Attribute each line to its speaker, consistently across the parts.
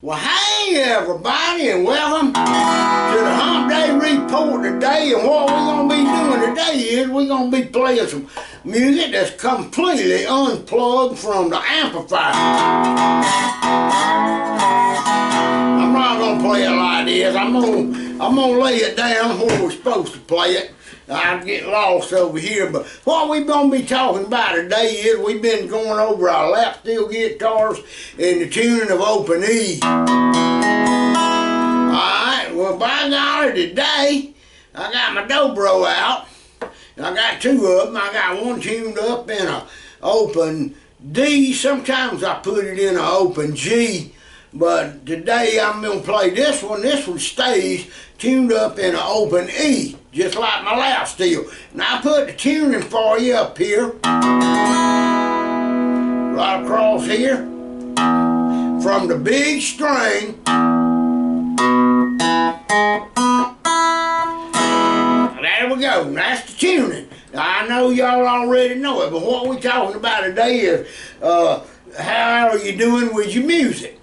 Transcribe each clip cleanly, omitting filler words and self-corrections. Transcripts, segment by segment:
Speaker 1: Well, hey everybody, and welcome to the Hump Day Report today. And what we're going to be doing today is we're going to be playing some music that's completely unplugged from the amplifier. I'm not going to play it like this. I'm gonna lay it down where we're supposed to play it. I'd get lost over here, but what we're going to be talking about today is we've been going over our lap steel guitars and the tuning of open E. Alright, well by golly, today I got my Dobro out. I got two of them. I got one tuned up in an open D. Sometimes I put it in an open G. But today I'm going to play this one. This one stays tuned up in an open E, just like my lap steel. And I put the tuning for you up here, right across here, from the big string. There we go. That's the tuning. I know y'all already know it, but what we're talking about today is how are you doing with your music?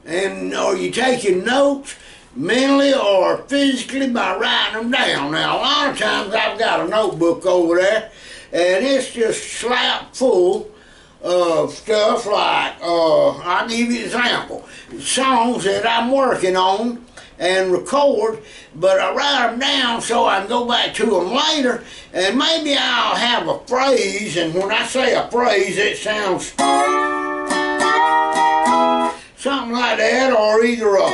Speaker 1: And are you taking notes mentally or physically by writing them down? Now, a lot of times I've got a notebook over there, and it's just slap full of stuff like, I'll give you an example, songs that I'm working on and record, but I write them down so I can go back to them later, and maybe I'll have a phrase, and when I say a phrase, it sounds something like that, or either a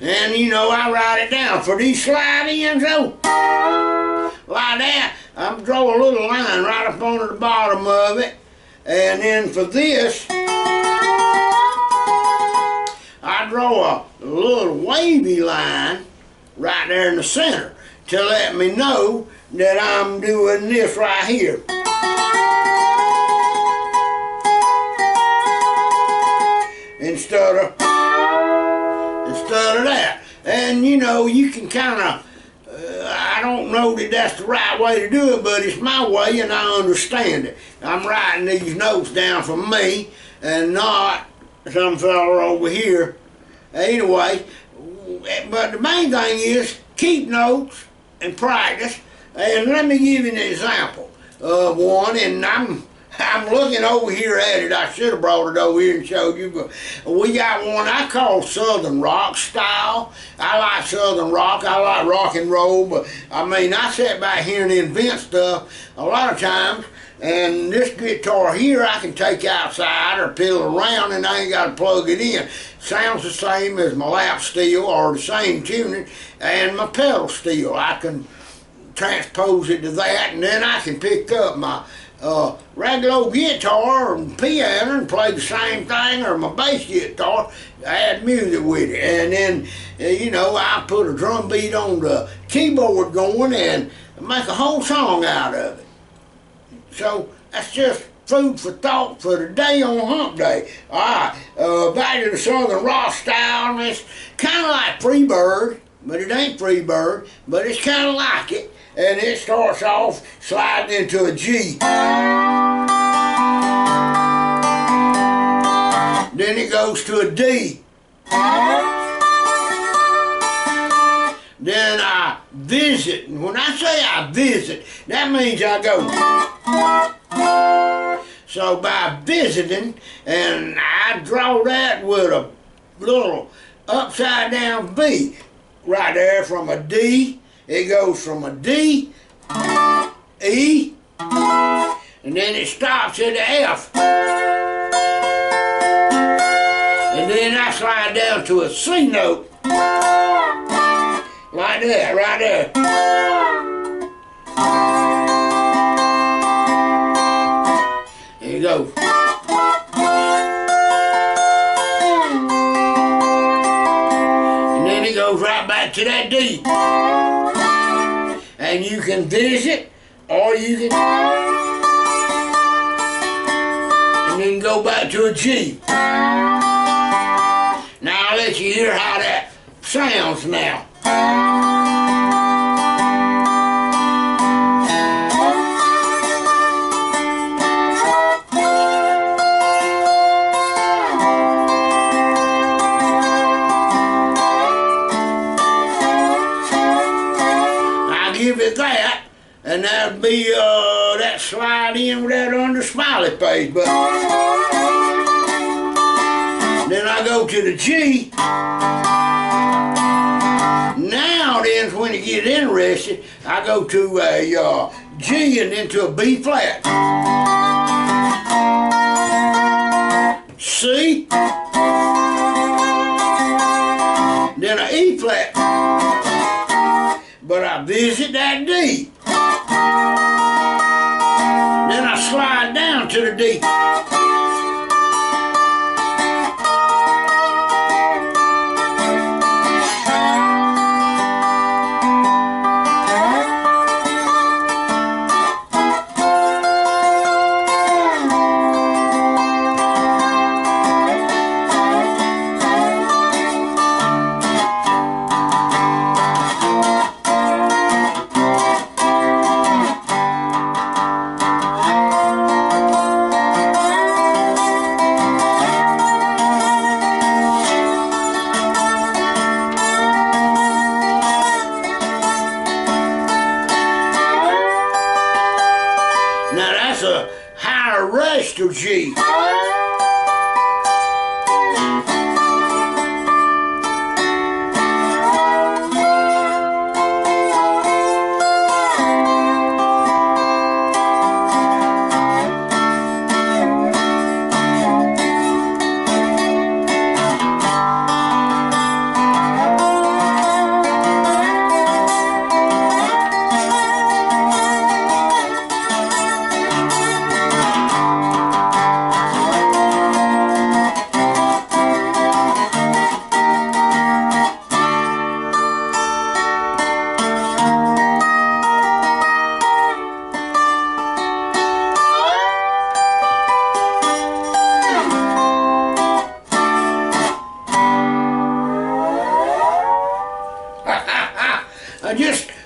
Speaker 1: and you know, I write it down for these slide-ins, so like that, I'm draw a little line right up under the bottom of it, and then for this I draw a little wavy line right there in the center to let me know that I'm doing this right here. Instead of that. And you know, you can kind of, I don't know that that's the right way to do it, but it's my way and I understand it. I'm writing these notes down for me and not some fella over here. Anyway, but the main thing is keep notes and practice. And let me give you an example of one, and I'm looking over here at it. I should have brought it over here and showed you, but we got one I call Southern Rock style. I like Southern Rock. I like rock and roll, but I mean, I sit back here and invent stuff a lot of times. And this guitar here I can take outside or piddle around and I ain't got to plug it in. Sounds the same as my lap steel or the same tuning and my pedal steel. I can transpose it to that, and then I can pick up my regular guitar and piano and play the same thing, or my bass guitar, add music with it. And then, you know, I put a drum beat on the keyboard going and make a whole song out of it. So that's just food for thought for today on Hump Day. Alright, back to the Southern Rock style, and it's kind of like Freebird, but it ain't Freebird, but it's kind of like it. And it starts off sliding into a G. Then it goes to a D. Then I visit. And when I say I visit, that means I go. So by visiting, and I draw that with a little upside down V right there from a D. It goes from a D, E, and then it stops at the F. And then I slide down to a C note. Like that, right there. There you go. And then it goes right back to that D. And you can visit, or you can, and then go back to a G. Now let you hear how that sounds now. I'll give it that, and that'd be that slide in with that under smiley face, but then I go to the G. Now then's when it gets interesting. I go to a G and then to a B flat. C. Then an E flat. But I visit that D. Then I slide down to the D. Now that's a higher register G.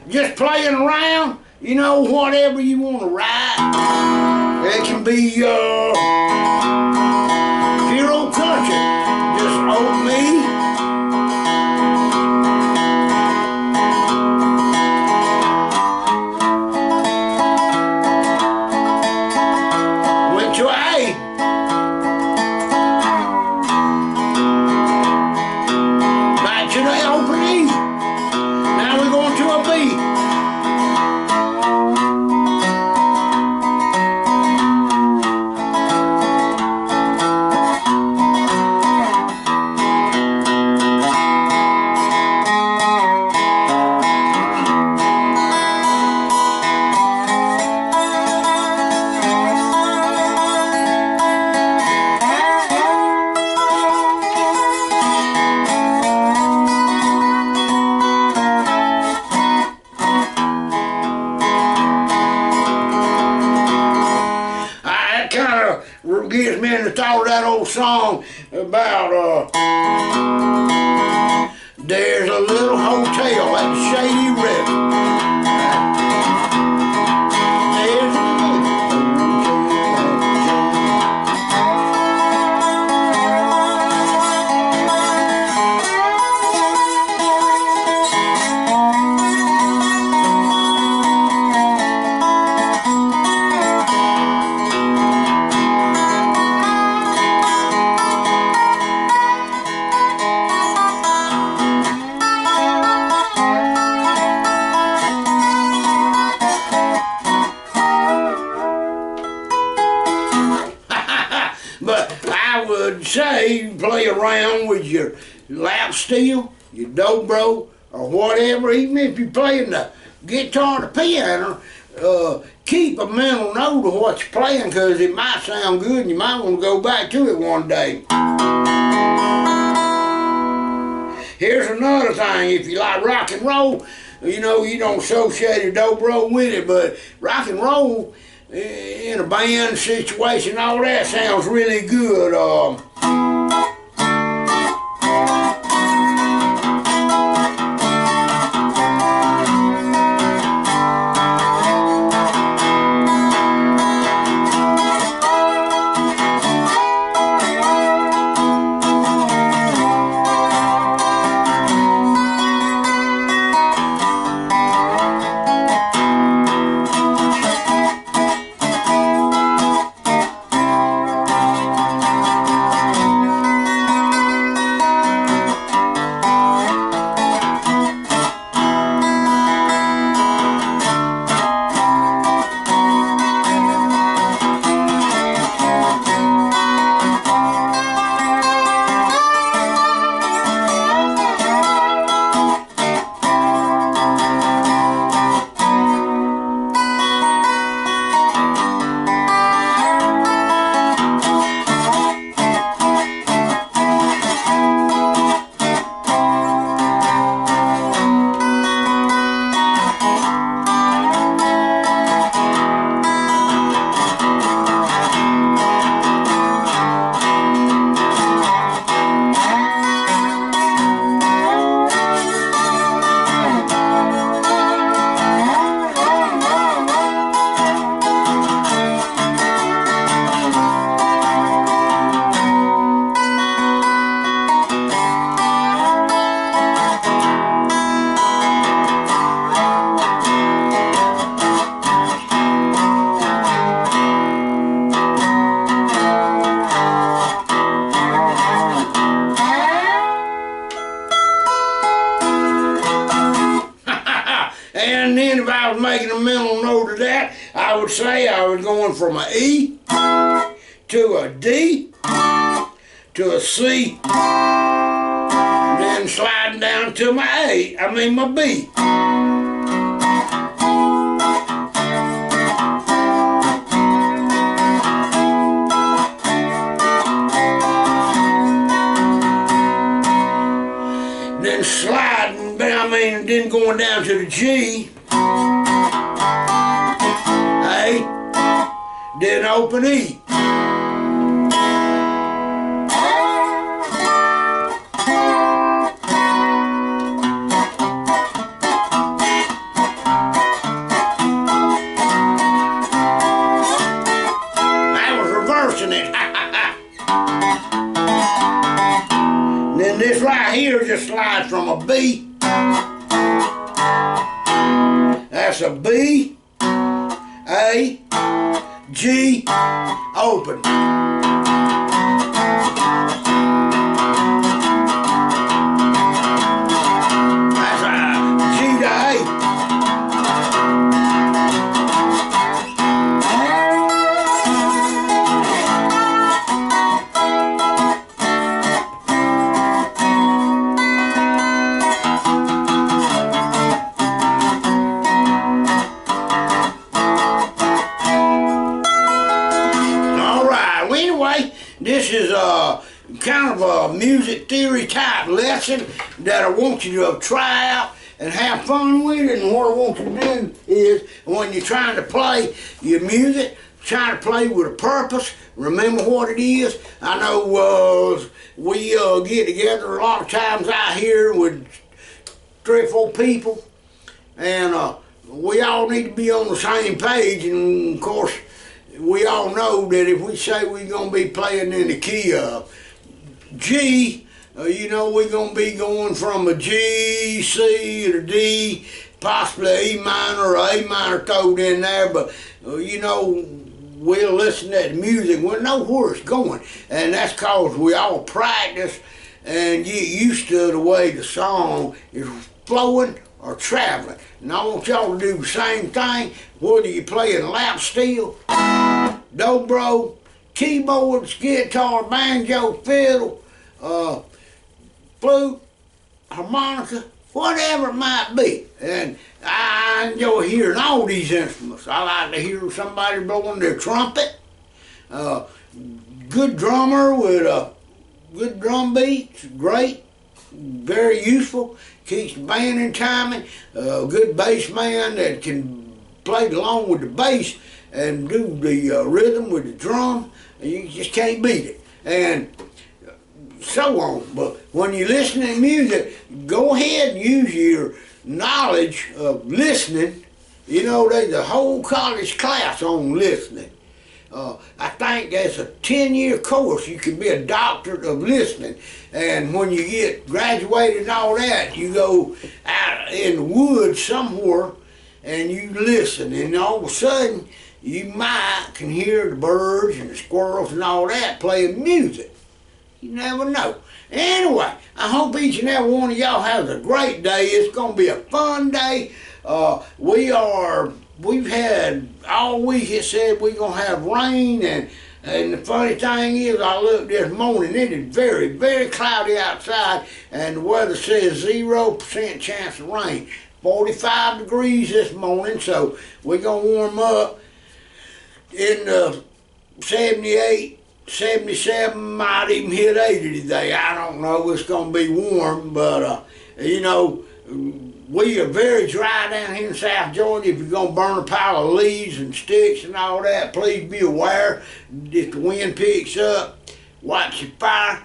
Speaker 1: Just playing around, you know, whatever you want to write. It can be pure old country, just old me. Went to A. Back to the open E. Now we're going to a B. Gives me in the thought of that old song about there's a little hotel at the Shady River. There's a But I would say play around with your lap steel, your dobro, or whatever. Even if you're playing the guitar or the piano, keep a mental note of what you're playing, because it might sound good and you might want to go back to it one day. Here's another thing. If you like rock and roll, you know, you don't associate a dobro with it, but rock and roll in a band situation, all that sounds really good. And then if I was making a mental note of that, I would say I was going from a E to a D to a C, then sliding down to my my B. Then sliding, then going down to the G, A, then open E. Then this right here just slides from a B. That's a B, A, G, open. That's a G to A. This is kind of a music theory type lesson that I want you to try out and have fun with it. And what I want you to do is, when you're trying to play your music, try to play with a purpose. Remember what it is. I know we get together a lot of times out here with 3 or 4 people, and we all need to be on the same page. And of course, we all know that if we say we're going to be playing in the key of G, you know, we're going to be going from a G, C, or D, possibly E minor or A minor thrown in there, but you know, we'll listen to the music, we'll know where it's going, and that's because we all practice and get used to the way the song is flowing or traveling. And I want y'all to do the same thing, whether you're playing lap steel, dobro, keyboards, guitar, banjo, fiddle, flute, harmonica, whatever it might be. And I enjoy hearing all these instruments. I like to hear somebody blowing their trumpet, good drummer with good drum beats, great, very useful, keeps the band in timing, a good bass man that can play along with the bass and do the rhythm with the drum. You just can't beat it, and so on. But when you listen to music, go ahead and use your knowledge of listening. You know, there's a whole college class on listening. I think that's a 10-year course. You can be a doctorate of listening. And when you get graduated and all that, you go out in the woods somewhere and you listen. And all of a sudden, you might can hear the birds and the squirrels and all that playing music. You never know. Anyway, I hope each and every one of y'all has a great day. It's going to be a fun day. We've had all week, it said we're going to have rain, and the funny thing is, I looked this morning, it is very, very cloudy outside, and the weather says 0% chance of rain. 45 degrees this morning, so we're going to warm up in the 78, 77, might even hit 80 today. I don't know, it's going to be warm, but you know, we are very dry down here in South Georgia. If you're going to burn a pile of leaves and sticks and all that, please be aware. If the wind picks up, watch your fire.